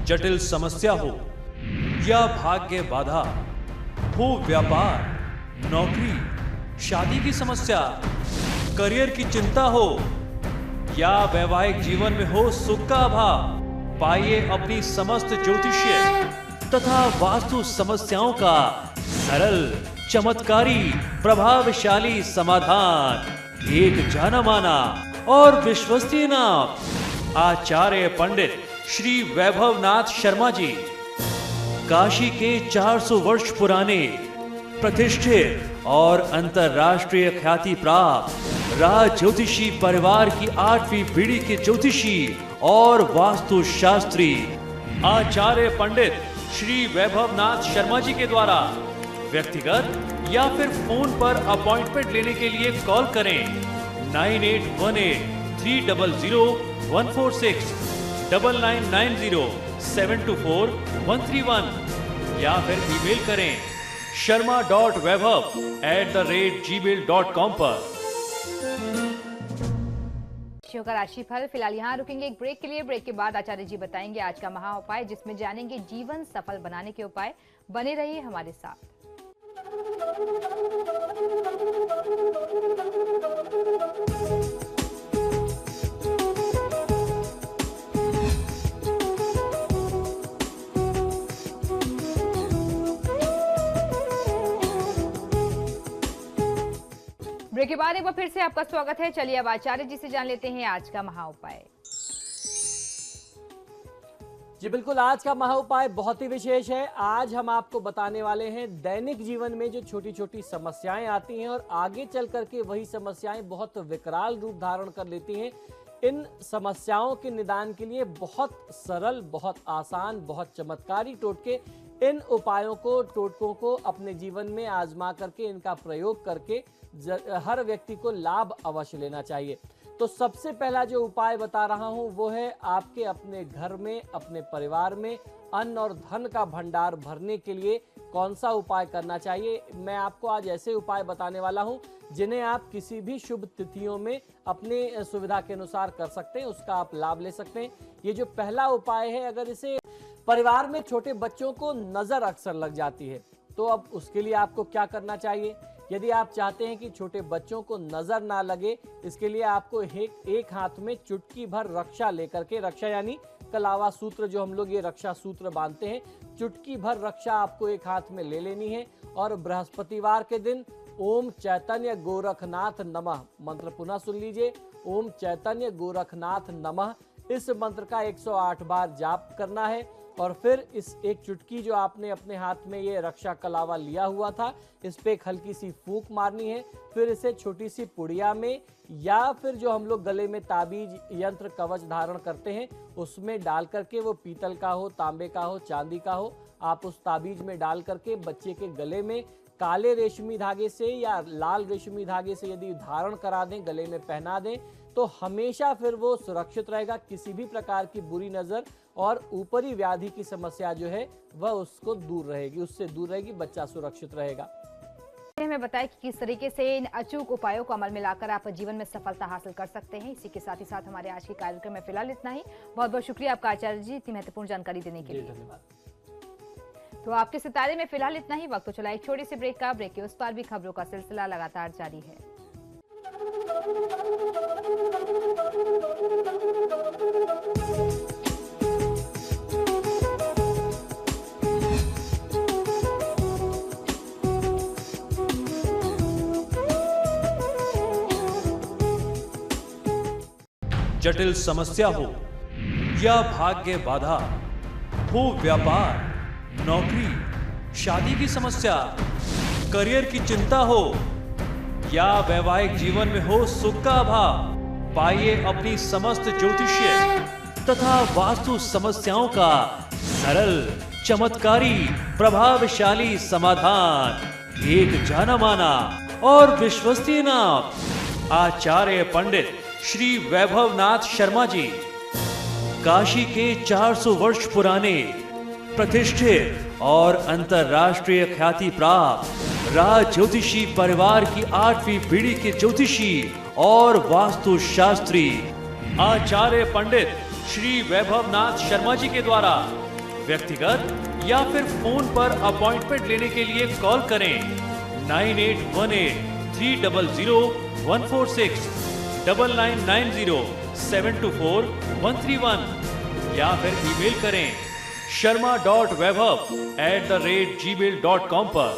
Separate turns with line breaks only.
जटिल समस्या हो या भाग्य बाधा, हो व्यापार, नौकरी, शादी की समस्या, करियर की चिंता हो या वैवाहिक जीवन में हो सुख का अभाव, पाइए अपनी समस्त ज्योतिषीय तथा वास्तु समस्याओं का सरल, चमत्कारी, प्रभावशाली समाधान। एक जाना माना और विश्वसनीय नाम, आचार्य पंडित श्री वैभवनाथ शर्मा जी, काशी के 400 वर्ष पुराने प्रतिष्ठित और अंतरराष्ट्रीय ख्याति प्राप्त राज ज्योतिषी परिवार की 8वीं पीढ़ी के ज्योतिषी और वास्तु शास्त्री आचार्य पंडित श्री वैभवनाथ शर्मा जी के द्वारा व्यक्तिगत या फिर फोन पर अपॉइंटमेंट लेने के लिए कॉल करें 9818-300-146, 9990-724-131 या फिर ईमेल करें sharma.vaibhav@gmail.com पर।
का राशिफल फिलहाल यहाँ रुकेंगे एक ब्रेक के लिए। ब्रेक के बाद आचार्य जी बताएंगे आज का महा उपाय, जिसमें जानेंगे जीवन सफल बनाने के उपाय। बने रहिए हमारे साथ। ब्रेक के बाद एक बार फिर से आपका स्वागत है। चलिए अब आचार्य जी से जान लेते हैं आज का महा उपाय।
जी बिल्कुल, आज का महा उपाय बहुत ही विशेष है। आज हम आपको बताने वाले हैं दैनिक जीवन में जो छोटी छोटी समस्याएं आती हैं और आगे चल करके वही समस्याएं बहुत विकराल रूप धारण कर लेती हैं। इन समस्याओं के निदान के लिए बहुत सरल, बहुत आसान, बहुत चमत्कारी टोटके, इन उपायों को, टोटकों को अपने जीवन में आजमा करके, इनका प्रयोग करके हर व्यक्ति को लाभ अवश्य लेना चाहिए। तो सबसे पहला जो उपाय बता रहा हूं वो है आपके अपने घर में, अपने परिवार में अन्न और धन का भंडार भरने के लिए कौन सा उपाय करना चाहिए। मैं आपको आज ऐसे उपाय बताने वाला हूं जिन्हें आप किसी भी शुभ तिथियों में अपने सुविधा के अनुसार कर सकते हैं, उसका आप लाभ ले सकते हैं। ये जो पहला उपाय है, अगर इसे परिवार में छोटे बच्चों को नजर अक्सर लग जाती है तो अब उसके लिए आपको क्या करना चाहिए। यदि आप चाहते हैं कि छोटे बच्चों को नजर ना लगे, इसके लिए आपको एक हाथ में चुटकी भर रक्षा लेकर के, रक्षा यानी कलावा सूत्र जो हम लोग ये रक्षा सूत्र बांधते हैं, चुटकी भर रक्षा आपको एक हाथ में ले लेनी है और बृहस्पतिवार के दिन ओम चैतन्य गोरखनाथ नमः मंत्र पुनः सुन लीजिए। ओम चैतन्य गोरखनाथ नमः, इस मंत्र का 108 बार जाप करना है और फिर इस एक चुटकी जो आपने अपने हाथ में ये रक्षा कलावा लिया हुआ था, इस पे एक हल्की सी फूंक मारनी है। फिर इसे छोटी सी पुड़िया में या फिर जो हम लोग गले में ताबीज यंत्र कवच धारण करते हैं उसमें डाल करके, वो पीतल का हो, तांबे का हो, चांदी का हो, आप उस ताबीज में डाल करके बच्चे के गले में काले रेशमी धागे से या लाल रेशमी धागे से यदि धारण करा दें, गले में पहना दें, तो हमेशा फिर वो सुरक्षित रहेगा। किसी भी प्रकार की बुरी नजर और ऊपरी व्याधि की समस्या जो है वह उसको दूर रहेगी, उससे दूर रहेगी, बच्चा सुरक्षित रहेगा।
हमें बताएं कि किस तरीके से इन अचूक उपायों को अमल में लाकर आप जीवन में सफलता हासिल कर सकते हैं। इसी के साथ ही साथ हमारे आज के कार्यक्रम में फिलहाल इतना ही। बहुत बहुत शुक्रिया आपका आचार्य जी, इतनी महत्वपूर्ण जानकारी देने के लिए।
धन्यवाद।
तो आपके सितारे में फिलहाल इतना ही। वक्त तो चला एक छोटी सी ब्रेक का। ब्रेक के उस पार भी खबरों का सिलसिला लगातार जारी है।
जटिल समस्या हो या भाग्य बाधा, हो व्यापार, नौकरी, शादी की समस्या, करियर की चिंता हो या वैवाहिक जीवन में हो सुख का अभाव, पाइए अपनी समस्त ज्योतिषीय तथा वास्तु समस्याओं का सरल, चमत्कारी, प्रभावशाली समाधान। एक जाना माना और विश्वसनीय नाम, आचार्य पंडित श्री वैभवनाथ शर्मा जी, काशी के 400 वर्ष पुराने प्रतिष्ठित और अंतरराष्ट्रीय ख्याति प्राप्त राज ज्योतिषी परिवार की 8वीं पीढ़ी के ज्योतिषी और वास्तु शास्त्री आचार्य पंडित श्री वैभवनाथ शर्मा जी के द्वारा व्यक्तिगत या फिर फोन पर अपॉइंटमेंट लेने के लिए कॉल करें 9818-300-146, 9990-724-131 या फिर ईमेल करें sharma.vaibhav@gmail.com पर।